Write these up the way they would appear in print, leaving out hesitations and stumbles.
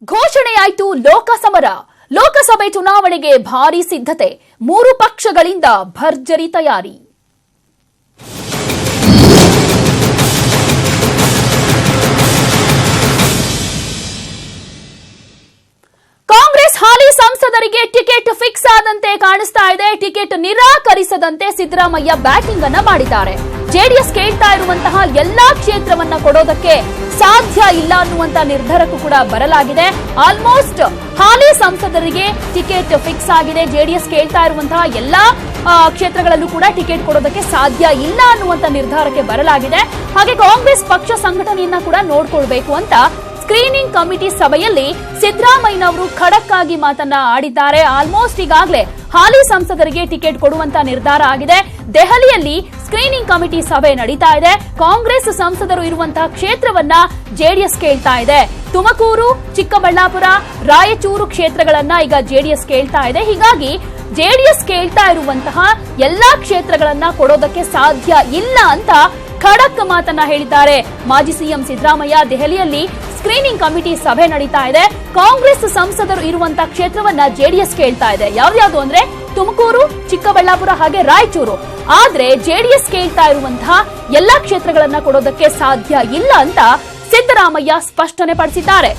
ಘೋಷಣೆಯಾಯಿತು ಲೋಕಸಮರ. ಲೋಕಸಭೆ ಚುನಾವಣೆಗೆ ಭಾರೀ ಸಿದ್ಧತೆ. 3 ಪಕ್ಷಗಳಿಂದ ಭರ್ಜರಿ ತಯಾರಿ. ಕಾಂಗ್ರೆಸ್ ಹಾಲಿ ಸಂಸದರಿಗೆ ಟಿಕೆಟ್ ಫಿಕ್ಸ್ ಆದಂತೆ ಕಾಣಿಸ್ತಾ ಇದೆ. ಟಿಕೆಟ್ ನಿರಾಕರಿಸದಂತೆ ಸಿದ್ದರಾಮಯ್ಯ ಬ್ಯಾಟಿಂಗ್ ಅನ್ನ ಮಾಡಿದ್ದಾರೆ. ಜೆಡಿಎಸ್ ಕೇಳ್ತಾ ಇರುವಂತಹ ಎಲ್ಲಾ ಕ್ಷೇತ್ರವನ್ನ ಕೊಡೋದಕ್ಕೆ ಸಾಧ್ಯ ಇಲ್ಲ ಅನ್ನುವಂತ ನಿರ್ಧಾರಕ್ಕೂ ಕೂಡ ಬರಲಾಗಿದೆ. ಆಲ್ಮೋಸ್ಟ್ ಹಾಲಿ ಸಂಸದರಿಗೆ ಟಿಕೆಟ್ ಫಿಕ್ಸ್ ಆಗಿದೆ. ಜೆಡಿಎಸ್ ಕೇಳ್ತಾ ಇರುವಂತಹ ಎಲ್ಲಾ ಕ್ಷೇತ್ರಗಳಲ್ಲೂ ಕೂಡ ಟಿಕೆಟ್ ಕೊಡೋದಕ್ಕೆ ಸಾಧ್ಯ ಇಲ್ಲ ಅನ್ನುವಂತ ನಿರ್ಧಾರಕ್ಕೆ ಬರಲಾಗಿದೆ. ಹಾಗೆ ಕಾಂಗ್ರೆಸ್ ಪಕ್ಷ ಸಂಘಟನೆಯನ್ನ ಕೂಡ ನೋಡ್ಕೊಳ್ಬೇಕು ಅಂತ ಸ್ಕ್ರೀನಿಂಗ್ ಕಮಿಟಿ ಸಭೆಯಲ್ಲಿ ಸಿದ್ದರಾಮಯ್ಯನವರು ಖಡಕ್ ಆಗಿ ಮಾತನ್ನ ಆಡಿದ್ದಾರೆ. ಆಲ್ಮೋಸ್ಟ್ ಈಗಾಗಲೇ ಹಾಲಿ ಸಂಸದರಿಗೆ ಟಿಕೆಟ್ ಕೊಡುವಂತ ನಿರ್ಧಾರ ಆಗಿದೆ. ದೆಹಲಿಯಲ್ಲಿ ಸ್ಕ್ರೀನಿಂಗ್ ಕಮಿಟಿ ಸಭೆ ನಡೀತಾ ಇದೆ. ಕಾಂಗ್ರೆಸ್ ಸಂಸದರು ಇರುವಂತಹ ಕ್ಷೇತ್ರವನ್ನ ಜೆಡಿಎಸ್ ಕೇಳ್ತಾ ಇದೆ. ತುಮಕೂರು, ಚಿಕ್ಕಬಳ್ಳಾಪುರ, ರಾಯಚೂರು ಕ್ಷೇತ್ರಗಳನ್ನ ಈಗ ಜೆಡಿಎಸ್ ಕೇಳ್ತಾ ಇದೆ. ಹೀಗಾಗಿ ಜೆಡಿಎಸ್ ಕೇಳ್ತಾ ಇರುವಂತಹ ಎಲ್ಲಾ ಕ್ಷೇತ್ರಗಳನ್ನ ಕೊಡೋದಕ್ಕೆ ಸಾಧ್ಯ ಇಲ್ಲ ಅಂತ ಖಡಕ್ ಮಾತನ್ನ ಹೇಳಿದ್ದಾರೆ ಮಾಜಿ ಸಿಎಂ ಸಿದ್ದರಾಮಯ್ಯ. ದೆಹಲಿಯಲ್ಲಿ ಸ್ಕ್ರೀನಿಂಗ್ ಕಮಿಟಿ ಸಭೆ ನಡೀತಾ ಇದೆ. ಕಾಂಗ್ರೆಸ್ ಸಂಸದರು ಇರುವಂತಹ ಕ್ಷೇತ್ರವನ್ನ ಜೆಡಿಎಸ್ ಕೇಳ್ತಾ ಇದೆ. ಯಾವ್ಯಾವ್ದು ಅಂದ್ರೆ ತುಮಕೂರು, ಚಿಕ್ಕಬಳ್ಳಾಪುರ ಹಾಗೆ ರಾಯಚೂರು. ಆದ್ರೆ ಜೆಡಿಎಸ್ ಕೇಳ್ತಾ ಇರುವಂತಹ ಎಲ್ಲಾ ಕ್ಷೇತ್ರಗಳನ್ನ ಕೊಡೋದಕ್ಕೆ ಸಾಧ್ಯ ಇಲ್ಲ ಅಂತ ಸಿದ್ದರಾಮಯ್ಯ ಸ್ಪಷ್ಟನೆ ಪಡಿಸಿದ್ದಾರೆ.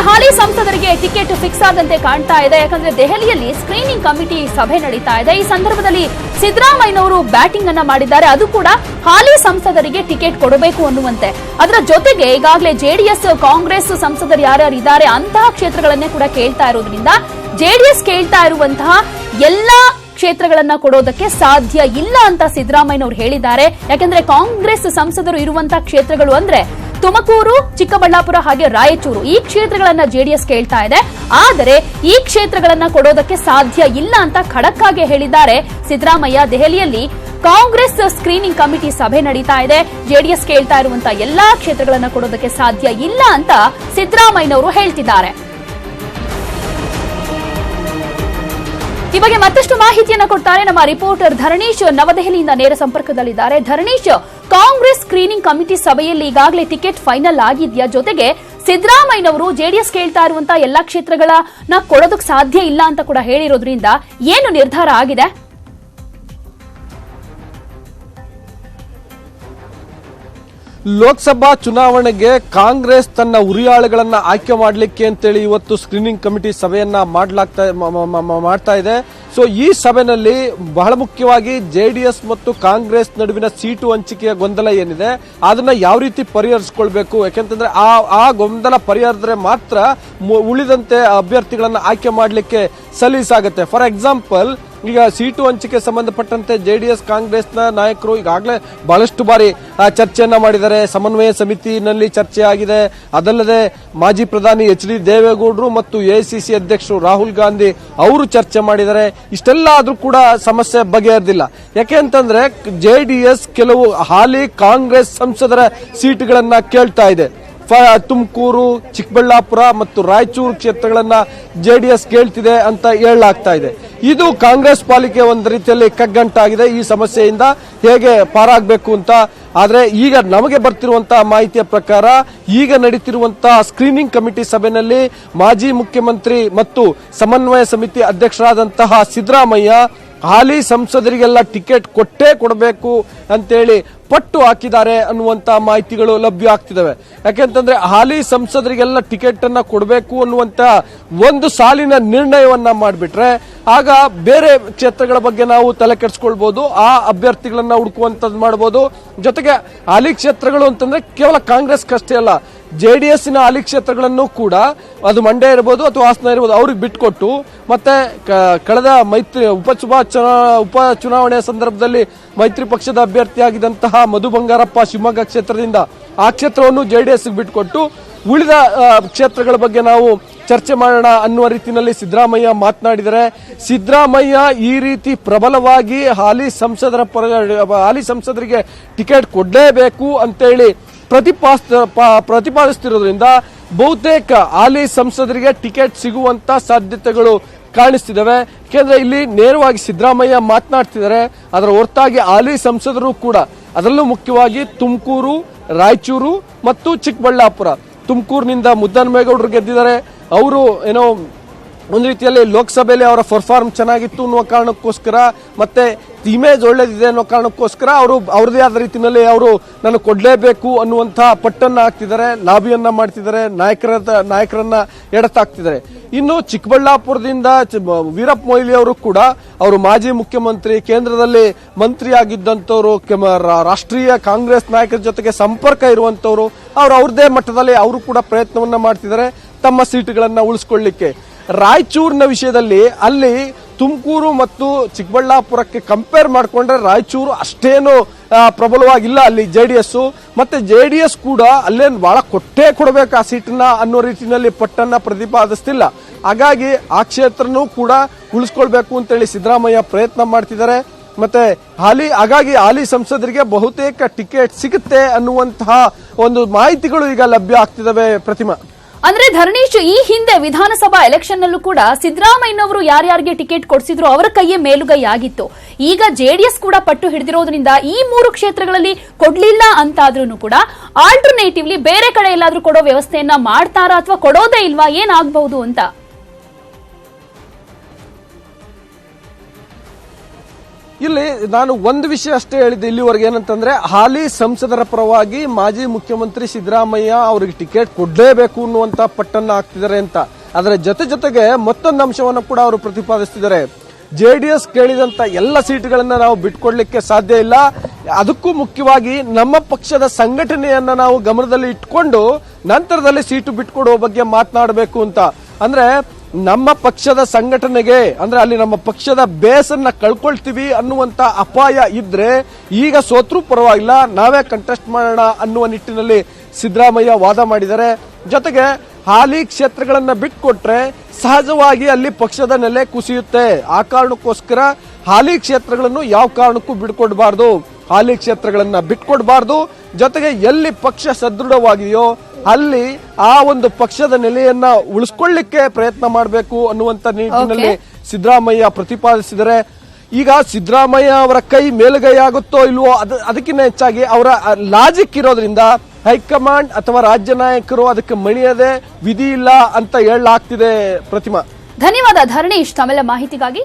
ಹಾಲಿ ಸಂಸದರಿಗೆ ಟಿಕೆಟ್ ಫಿಕ್ಸ್ ಆದಂತೆ ಕಾಣ್ತಾ ಇದೆ. ಯಾಕಂದ್ರೆ ದೆಹಲಿಯಲ್ಲಿ ಸ್ಕ್ರೀನಿಂಗ್ ಕಮಿಟಿ ಸಭೆ ನಡೀತಾ ಇದೆ. ಈ ಸಂದರ್ಭದಲ್ಲಿ ಸಿದ್ದರಾಮಯ್ಯನವರು ಬ್ಯಾಟಿಂಗ್ ಅನ್ನ ಮಾಡಿದ್ದಾರೆ. ಅದು ಕೂಡ ಹಾಲಿ ಸಂಸದರಿಗೆ ಟಿಕೆಟ್ ಕೊಡಬೇಕು ಅನ್ನುವಂತೆ. ಅದರ ಜೊತೆಗೆ ಈಗಾಗಲೇ ಜೆಡಿಎಸ್ ಕಾಂಗ್ರೆಸ್ ಸಂಸದರು ಯಾರ್ಯಾರು ಇದ್ದಾರೆ ಅಂತಹ ಕ್ಷೇತ್ರಗಳನ್ನೇ ಕೂಡ ಕೇಳ್ತಾ ಇರೋದ್ರಿಂದ ಜೆಡಿಎಸ್ ಕೇಳ್ತಾ ಇರುವಂತಹ ಎಲ್ಲಾ ಕ್ಷೇತ್ರಗಳನ್ನ ಕೊಡೋದಕ್ಕೆ ಸಾಧ್ಯ ಇಲ್ಲ ಅಂತ ಸಿದ್ದರಾಮಯ್ಯನವರು ಹೇಳಿದ್ದಾರೆ. ಯಾಕಂದ್ರೆ ಕಾಂಗ್ರೆಸ್ ಸಂಸದರು ಇರುವಂತಹ ಕ್ಷೇತ್ರಗಳು ಅಂದ್ರೆ ತುಮಕೂರು, ಚಿಕ್ಕಬಳ್ಳಾಪುರ ಹಾಗೆ ರಾಯಚೂರು. ಈ ಕ್ಷೇತ್ರಗಳನ್ನ ಜೆಡಿಎಸ್ ಕೇಳ್ತಾ ಇದೆ. ಆದರೆ ಈ ಕ್ಷೇತ್ರಗಳನ್ನ ಕೊಡೋದಕ್ಕೆ ಸಾಧ್ಯ ಇಲ್ಲ ಅಂತ ಖಡಕ್ ಆಗಿ ಹೇಳಿದ್ದಾರೆ ಸಿದ್ದರಾಮಯ್ಯ. ದೆಹಲಿಯಲ್ಲಿ ಕಾಂಗ್ರೆಸ್ ಸ್ಕ್ರೀನಿಂಗ್ ಕಮಿಟಿ ಸಭೆ ನಡೀತಾ ಇದೆ. ಜೆಡಿಎಸ್ ಕೇಳ್ತಾ ಇರುವಂತಹ ಎಲ್ಲಾ ಕ್ಷೇತ್ರಗಳನ್ನ ಕೊಡೋದಕ್ಕೆ ಸಾಧ್ಯ ಇಲ್ಲ ಅಂತ ಸಿದ್ದರಾಮಯ್ಯನವರು ಹೇಳ್ತಿದ್ದಾರೆ. ಈ ಬಗ್ಗೆ ಮತ್ತಷ್ಟು ಮಾಹಿತಿಯನ್ನ ಕೊಡ್ತಾರೆ ನಮ್ಮ ರಿಪೋರ್ಟರ್ ಧರಣೀಶ್. ನವದೆಹಲಿಯಿಂದ ನೇರ ಸಂಪರ್ಕದಲ್ಲಿದ್ದಾರೆ. ಧರಣೀಶ್, ಕಾಂಗ್ರೆಸ್ ಸ್ಕ್ರೀನಿಂಗ್ ಕಮಿಟಿ ಸಭೆಯಲ್ಲಿ ಈಗಾಗಲೇ ಟಿಕೆಟ್ ಫೈನಲ್ ಆಗಿದೆಯಾ? ಜೊತೆಗೆ ಸಿದ್ದರಾಮಯ್ಯನವರು ಜೆಡಿಎಸ್ ಕೇಳ್ತಾ ಇರುವಂತಹ ಎಲ್ಲಾ ಕ್ಷೇತ್ರಗಳನ್ನ ಕೊಡೋದಕ್ಕೆ ಸಾಧ್ಯ ಇಲ್ಲ ಅಂತ ಕೂಡ ಹೇಳಿರೋದ್ರಿಂದ ಏನು ನಿರ್ಧಾರ ಆಗಿದೆ? ಲೋಕಸಭಾ ಚುನಾವಣೆಗೆ ಕಾಂಗ್ರೆಸ್ ತನ್ನ ಉರಿಯಾಳುಗಳನ್ನ ಆಯ್ಕೆ ಮಾಡಲಿಕ್ಕೆ ಅಂತೇಳಿ ಇವತ್ತು ಸ್ಕ್ರೀನಿಂಗ್ ಕಮಿಟಿ ಸಭೆಯನ್ನ ಮಾಡ್ತಾ ಇದೆ. ಸೊ ಈ ಸಭೆಯಲ್ಲಿ ಬಹಳ ಮುಖ್ಯವಾಗಿ ಜೆಡಿಎಸ್ ಮತ್ತು ಕಾಂಗ್ರೆಸ್ ನಡುವಿನ ಸೀಟು ಹಂಚಿಕೆಯ ಗೊಂದಲ ಏನಿದೆ ಅದನ್ನ ಯಾವ ರೀತಿ ಪರಿಹರಿಸಿಕೊಳ್ಬೇಕು. ಯಾಕೆಂತಂದ್ರೆ ಆ ಗೊಂದಲ ಪರಿಹರಿಸಿದ್ರೆ ಮಾತ್ರ ಉಳಿದಂತೆ ಅಭ್ಯರ್ಥಿಗಳನ್ನ ಆಯ್ಕೆ ಮಾಡಲಿಕ್ಕೆ ಸಲೀಸಾಗುತ್ತೆ. ಫಾರ್ ಎಕ್ಸಾಂಪಲ್, ಈಗ ಸೀಟು ಹಂಚಿಕೆ ಸಂಬಂಧಪಟ್ಟಂತೆ ಜೆಡಿಎಸ್ ಕಾಂಗ್ರೆಸ್ನ ನಾಯಕರು ಈಗಾಗಲೇ ಬಹಳಷ್ಟು ಬಾರಿ ಚರ್ಚೆಯನ್ನ ಮಾಡಿದ್ದಾರೆ. ಸಮನ್ವಯ ಸಮಿತಿನಲ್ಲಿ ಚರ್ಚೆ ಆಗಿದೆ. ಅದಲ್ಲದೆ ಮಾಜಿ ಪ್ರಧಾನಿ ಎಚ್.ಡಿ. ದೇವೇಗೌಡರು ಮತ್ತು ಎಐಸಿಸಿ ಅಧ್ಯಕ್ಷರು ರಾಹುಲ್ ಗಾಂಧಿ ಅವರು ಚರ್ಚೆ ಮಾಡಿದ್ದಾರೆ. ಇಷ್ಟೆಲ್ಲ ಆದ್ರೂ ಕೂಡ ಸಮಸ್ಯೆ ಬಗೆಹರಿದಿಲ್ಲ. ಯಾಕೆ ಅಂತಂದ್ರೆ ಜೆಡಿಎಸ್ ಕೆಲವು ಹಾಲಿ ಕಾಂಗ್ರೆಸ್ ಸಂಸದರ ಸೀಟ್ಗಳನ್ನ ಕೇಳ್ತಾ ಇದೆ. ತುಮಕೂರು, ಚಿಕ್ಕಬಳ್ಳಾಪುರ ಮತ್ತು ರಾಯಚೂರು ಕ್ಷೇತ್ರಗಳನ್ನ ಜೆಡಿಎಸ್ ಕೇಳ್ತಿದೆ ಅಂತ ಹೇಳಲಾಗ್ತಾ ಇದೆ. ಇದು ಕಾಂಗ್ರೆಸ್ ಪಾಲಿಕೆ ಒಂದು ರೀತಿಯಲ್ಲಿ ಕಗ್ಗಂಟಾಗಿದೆ. ಈ ಸಮಸ್ಯೆಯಿಂದ ಹೇಗೆ ಪಾರಾಗಬೇಕು ಅಂತ. ಆದ್ರೆ ಈಗ ನಮಗೆ ಬರ್ತಿರುವಂತಹ ಮಾಹಿತಿಯ ಪ್ರಕಾರ ಈಗ ನಡೀತಿರುವಂತಹ ಸ್ಕ್ರೀನಿಂಗ್ ಕಮಿಟಿ ಸಭೆಯಲ್ಲಿ ಮಾಜಿ ಮುಖ್ಯಮಂತ್ರಿ ಮತ್ತು ಸಮನ್ವಯ ಸಮಿತಿ ಅಧ್ಯಕ್ಷರಾದಂತಹ ಸಿದ್ದರಾಮಯ್ಯ ಹಾಲಿ ಸಂಸದರಿಗೆಲ್ಲ ಟಿಕೆಟ್ ಕೊಟ್ಟೇ ಕೊಡಬೇಕು ಅಂತೇಳಿ ಪಟ್ಟು ಹಾಕಿದ್ದಾರೆ ಅನ್ನುವಂತ ಮಾಹಿತಿಗಳು ಲಭ್ಯ ಆಗ್ತಿದಾವೆ. ಯಾಕೆಂತಂದ್ರೆ ಹಾಲಿ ಸಂಸದರಿಗೆಲ್ಲ ಟಿಕೆಟ್ ಅನ್ನ ಕೊಡಬೇಕು ಅನ್ನುವಂತ ಒಂದು ಸಾಲಿನ ನಿರ್ಣಯವನ್ನ ಮಾಡಿಬಿಟ್ರೆ ಆಗ ಬೇರೆ ಕ್ಷೇತ್ರಗಳ ಬಗ್ಗೆ ನಾವು ತಲೆ ಕೆಡಿಸ್ಕೊಳ್ಬಹುದು. ಆ ಅಭ್ಯರ್ಥಿಗಳನ್ನ ಹುಡುಕುವಂತದ್ದು ಮಾಡಬಹುದು. ಜೊತೆಗೆ ಹಾಲಿ ಕ್ಷೇತ್ರಗಳು ಅಂತಂದ್ರೆ ಕೇವಲ ಕಾಂಗ್ರೆಸ್ ಕಷ್ಟೇ ಅಲ್ಲ, ಜೆಡಿಎಸ್ನ ಹಾಲಿ ಕ್ಷೇತ್ರಗಳನ್ನು ಕೂಡ ಅದು ಮಂಡ್ಯ ಇರಬಹುದು ಅಥವಾ ಹಾಸನ ಇರಬಹುದು ಅವ್ರಿಗೆ ಬಿಟ್ಕೊಟ್ಟು ಮತ್ತೆ ಕಳೆದ ಉಪ ಚುನಾವಣೆಯ ಸಂದರ್ಭದಲ್ಲಿ ಮೈತ್ರಿ ಪಕ್ಷದ ಅಭ್ಯರ್ಥಿಯಾಗಿದ್ದಂತಹ ಮಧು ಬಂಗಾರಪ್ಪ ಶಿವಮೊಗ್ಗ ಕ್ಷೇತ್ರದಿಂದ ಆ ಕ್ಷೇತ್ರವನ್ನು ಜೆಡಿಎಸ್ ಬಿಟ್ಕೊಟ್ಟು ಉಳಿದ ಕ್ಷೇತ್ರಗಳ ಬಗ್ಗೆ ನಾವು ಚರ್ಚೆ ಮಾಡೋಣ ಅನ್ನುವ ರೀತಿಯಲ್ಲಿ ಸಿದ್ದರಾಮಯ್ಯ ಮಾತನಾಡಿದರೆ ಸಿದ್ದರಾಮಯ್ಯ ಈ ರೀತಿ ಪ್ರಬಲವಾಗಿ ಹಾಲಿ ಸಂಸದರಿಗೆ ಟಿಕೆಟ್ ಕೊಡಲೇಬೇಕು ಅಂತೇಳಿ ಪ್ರತಿಪಾದಿಸ್ತಿರೋದ್ರಿಂದ ಬಹುತೇಕ ಹಾಲಿ ಸಂಸದರಿಗೆ ಟಿಕೆಟ್ ಸಿಗುವಂತ ಸಾಧ್ಯತೆಗಳು ಕಾಣಿಸ್ತಿದ್ದಾವೆ. ಯಾಕೆಂದ್ರೆ ಇಲ್ಲಿ ನೇರವಾಗಿ ಸಿದ್ದರಾಮಯ್ಯ ಮಾತನಾಡ್ತಿದ್ದಾರೆ. ಅದರ ಹೊರತಾಗಿ ಹಾಲಿ ಸಂಸದರು ಕೂಡ, ಅದರಲ್ಲೂ ಮುಖ್ಯವಾಗಿ ತುಮಕೂರು, ರಾಯಚೂರು ಮತ್ತು ಚಿಕ್ಕಬಳ್ಳಾಪುರ. ತುಮಕೂರಿನಿಂದ ಮುದ್ದಹನುಮೇಗೌಡರು ಗೆದ್ದಿದ್ದಾರೆ. ಅವರು ಏನೋ ಒಂದು ರೀತಿಯಲ್ಲಿ ಲೋಕಸಭೆಯಲ್ಲಿ ಅವರ ಪರ್ಫಾರ್ಮ್ ಚೆನ್ನಾಗಿತ್ತು ಅನ್ನುವ ಕಾರಣಕ್ಕೋಸ್ಕರ, ಮತ್ತೆ ಇಮೇಜ್ ಒಳ್ಳೇದಿದೆ ಅನ್ನೋ ಕಾರಣಕ್ಕೋಸ್ಕರ ಅವರು ಅವ್ರದೇ ಆದ ರೀತಿಯಲ್ಲಿ ಅವರು ನಾನು ಕೊಡ್ಲೇಬೇಕು ಅನ್ನುವಂತಹ ಪಟ್ಟನ್ನ ಹಾಕ್ತಿದ್ದಾರೆ, ಲಾಬಿಯನ್ನ ಮಾಡ್ತಿದ್ದಾರೆ, ನಾಯಕರನ್ನ ಎಡತಾಕ್ತಿದ್ದಾರೆ. ಇನ್ನು ಚಿಕ್ಕಬಳ್ಳಾಪುರದಿಂದ ವೀರಪ್ಪ ಮೊಯ್ಲಿ ಅವರು ಕೂಡ, ಅವರು ಮಾಜಿ ಮುಖ್ಯಮಂತ್ರಿ, ಕೇಂದ್ರದಲ್ಲಿ ಮಂತ್ರಿ ಆಗಿದ್ದಂಥವ್ರು, ರಾಷ್ಟ್ರೀಯ ಕಾಂಗ್ರೆಸ್ ನಾಯಕರ ಜೊತೆಗೆ ಸಂಪರ್ಕ ಇರುವಂತವ್ರು, ಅವ್ರದೇ ಮಟ್ಟದಲ್ಲಿ ಅವರು ಕೂಡ ಪ್ರಯತ್ನವನ್ನ ಮಾಡ್ತಿದ್ದಾರೆ ತಮ್ಮ ಸೀಟುಗಳನ್ನ ಉಳಿಸ್ಕೊಳ್ಳಿಕ್ಕೆ. ರಾಯಚೂರಿನ ವಿಷಯದಲ್ಲಿ ಅಲ್ಲಿ ತುಮಕೂರು ಮತ್ತು ಚಿಕ್ಕಬಳ್ಳಾಪುರಕ್ಕೆ ಕಂಪೇರ್ ಮಾಡಿಕೊಂಡ್ರೆ ರಾಯಚೂರು ಅಷ್ಟೇನು ಪ್ರಬಲವಾಗಿಲ್ಲ. ಅಲ್ಲಿ ಜೆಡಿಎಸ್ ಮತ್ತೆ ಜೆಡಿಎಸ್ ಕೂಡ ಅಲ್ಲೇನು ಬಹಳ ಕೊಡಬೇಕು ಆ ಸೀಟನ್ನ ಅನ್ನೋ ರೀತಿಯಲ್ಲಿ ಪಟ್ಟನ್ನ ಪ್ರತಿಪಾದಿಸ್ತಿಲ್ಲ. ಹಾಗಾಗಿ ಆ ಕ್ಷೇತ್ರನೂ ಕೂಡ ಉಳಿಸ್ಕೊಳ್ಬೇಕು ಅಂತೇಳಿ ಸಿದ್ದರಾಮಯ್ಯ ಪ್ರಯತ್ನ ಮಾಡ್ತಿದ್ದಾರೆ. ಮತ್ತೆ ಹಾಗಾಗಿ ಹಾಲಿ ಸಂಸದರಿಗೆ ಬಹುತೇಕ ಟಿಕೆಟ್ ಸಿಗುತ್ತೆ ಅನ್ನುವಂತಹ ಒಂದು ಮಾಹಿತಿಗಳು ಈಗ ಲಭ್ಯ ಆಗ್ತಿದಾವೆ. ಪ್ರತಿಮಾ, ಅಂದ್ರೆ ಧರಣೀಶ್, ಈ ಹಿಂದೆ ವಿಧಾನಸಭಾ ಎಲೆಕ್ಷನ್ ನಲ್ಲೂ ಕೂಡ ಸಿದ್ದರಾಮಯ್ಯನವರು ಯಾರ್ಯಾರಿಗೆ ಟಿಕೆಟ್ ಕೊಡಿಸಿದ್ರು ಅವರ ಕೈಯೇ ಮೇಲುಗೈ ಆಗಿತ್ತು. ಈಗ ಜೆಡಿಎಸ್ ಕೂಡ ಪಟ್ಟು ಹಿಡಿದಿರೋದ್ರಿಂದ ಈ 3 ಕ್ಷೇತ್ರಗಳಲ್ಲಿ ಕೊಡ್ಲಿಲ್ಲ ಅಂತಾದ್ರೂ ಕೂಡ ಆಲ್ಟರ್ನೇಟಿವ್ಲಿ ಬೇರೆ ಕಡೆ ಎಲ್ಲಾದ್ರೂ ಕೊಡೋ ವ್ಯವಸ್ಥೆಯನ್ನ ಮಾಡ್ತಾರಾ ಅಥವಾ ಕೊಡೋದೇ ಇಲ್ವಾ, ಏನಾಗಬಹುದು ಅಂತ? ಇಲ್ಲಿ ನಾನು ಒಂದು ವಿಷಯ ಅಷ್ಟೇ ಹೇಳಿದ್ದೆ ಇಲ್ಲಿವರೆಗೆ, ಏನಂತಂದ್ರೆ ಹಾಲಿ ಸಂಸದರ ಪರವಾಗಿ ಮಾಜಿ ಮುಖ್ಯಮಂತ್ರಿ ಸಿದ್ದರಾಮಯ್ಯ ಅವರಿಗೆ ಟಿಕೆಟ್ ಕೊಡ್ಲೇಬೇಕು ಅನ್ನುವಂತ ಪಟ್ಟನ್ನ ಹಾಕ್ತಿದ್ದಾರೆ ಅಂತ. ಅದರ ಜೊತೆಗೆ ಮತ್ತೊಂದು ಅಂಶವನ್ನು ಕೂಡ ಅವರು ಪ್ರತಿಪಾದಿಸ್ತಿದ್ದಾರೆ. ಜೆಡಿಎಸ್ ಕೇಳಿದಂತ ಎಲ್ಲ ಸೀಟುಗಳನ್ನ ನಾವು ಬಿಟ್ಕೊಡ್ಲಿಕ್ಕೆ ಸಾಧ್ಯ ಇಲ್ಲ, ಅದಕ್ಕೂ ಮುಖ್ಯವಾಗಿ ನಮ್ಮ ಪಕ್ಷದ ಸಂಘಟನೆಯನ್ನ ನಾವು ಗಮನದಲ್ಲಿ ಇಟ್ಕೊಂಡು ನಂತರದಲ್ಲಿ ಸೀಟು ಬಿಟ್ಕೊಡುವ ಬಗ್ಗೆ ಮಾತನಾಡಬೇಕು ಅಂತ. ಅಂದ್ರೆ ನಮ್ಮ ಪಕ್ಷದ ಸಂಘಟನೆಗೆ, ಅಂದ್ರೆ ಅಲ್ಲಿ ನಮ್ಮ ಪಕ್ಷದ ಬೇಸನ್ನ ಕಳ್ಕೊಳ್ತೀವಿ ಅನ್ನುವಂತ ಅಪಾಯ ಇದ್ರೆ ಈಗ ಸೋತ್ರೂ ಪರವಾಗಿಲ್ಲ, ನಾವೇ ಕಂಟೆಸ್ಟ್ ಮಾಡೋಣ ಅನ್ನುವ ನಿಟ್ಟಿನಲ್ಲಿ ಸಿದ್ದರಾಮಯ್ಯ ವಾದ ಮಾಡಿದ್ದಾರೆ. ಜೊತೆಗೆ ಹಾಲಿ ಕ್ಷೇತ್ರಗಳನ್ನ ಬಿಟ್ಕೊಟ್ರೆ ಸಹಜವಾಗಿ ಅಲ್ಲಿ ಪಕ್ಷದ ನೆಲೆ ಕುಸಿಯುತ್ತೆ. ಆ ಕಾರಣಕ್ಕೋಸ್ಕರ ಹಾಲಿ ಕ್ಷೇತ್ರಗಳನ್ನು ಯಾವ ಕಾರಣಕ್ಕೂ ಬಿಟ್ಕೊಡ್ಬಾರ್ದು, ಹಾಲಿ ಕ್ಷೇತ್ರಗಳನ್ನ ಬಿಟ್ಕೊಡ್ಬಾರ್ದು. ಜೊತೆಗೆ ಎಲ್ಲಿ ಪಕ್ಷ ಸದೃಢವಾಗಿದೆಯೋ ಅಲ್ಲಿ ಆ ಒಂದು ಪಕ್ಷದ ನೆಲೆಯನ್ನ ಉಳಿಸ್ಕೊಳ್ಳಿಕ್ಕೆ ಪ್ರಯತ್ನ ಮಾಡಬೇಕು ಅನ್ನುವಂತ ನಿಟ್ಟಿನಲ್ಲಿ ಸಿದ್ದರಾಮಯ್ಯ ಪ್ರತಿಪಾದಿಸಿದರೆ. ಈಗ ಸಿದ್ದರಾಮಯ್ಯ ಅವರ ಕೈ ಮೇಲುಗೈ ಆಗುತ್ತೋ ಇಲ್ವೋ ಅದಕ್ಕಿಂತ ಹೆಚ್ಚಾಗಿ ಅವರ ಲಾಜಿಕ್ ಇರೋದ್ರಿಂದ ಹೈಕಮಾಂಡ್ ಅಥವಾ ರಾಜ್ಯ ನಾಯಕರು ಅದಕ್ಕೆ ಮಣಿಯದೆ ವಿಧಿ ಇಲ್ಲ ಅಂತ ಹೇಳಲಾಗ್ತಿದೆ. ಪ್ರತಿಮಾ, ಧನ್ಯವಾದ ಧರಣೀಶ್ ತಮ್ಮೆಲ್ಲ ಮಾಹಿತಿಗಾಗಿ.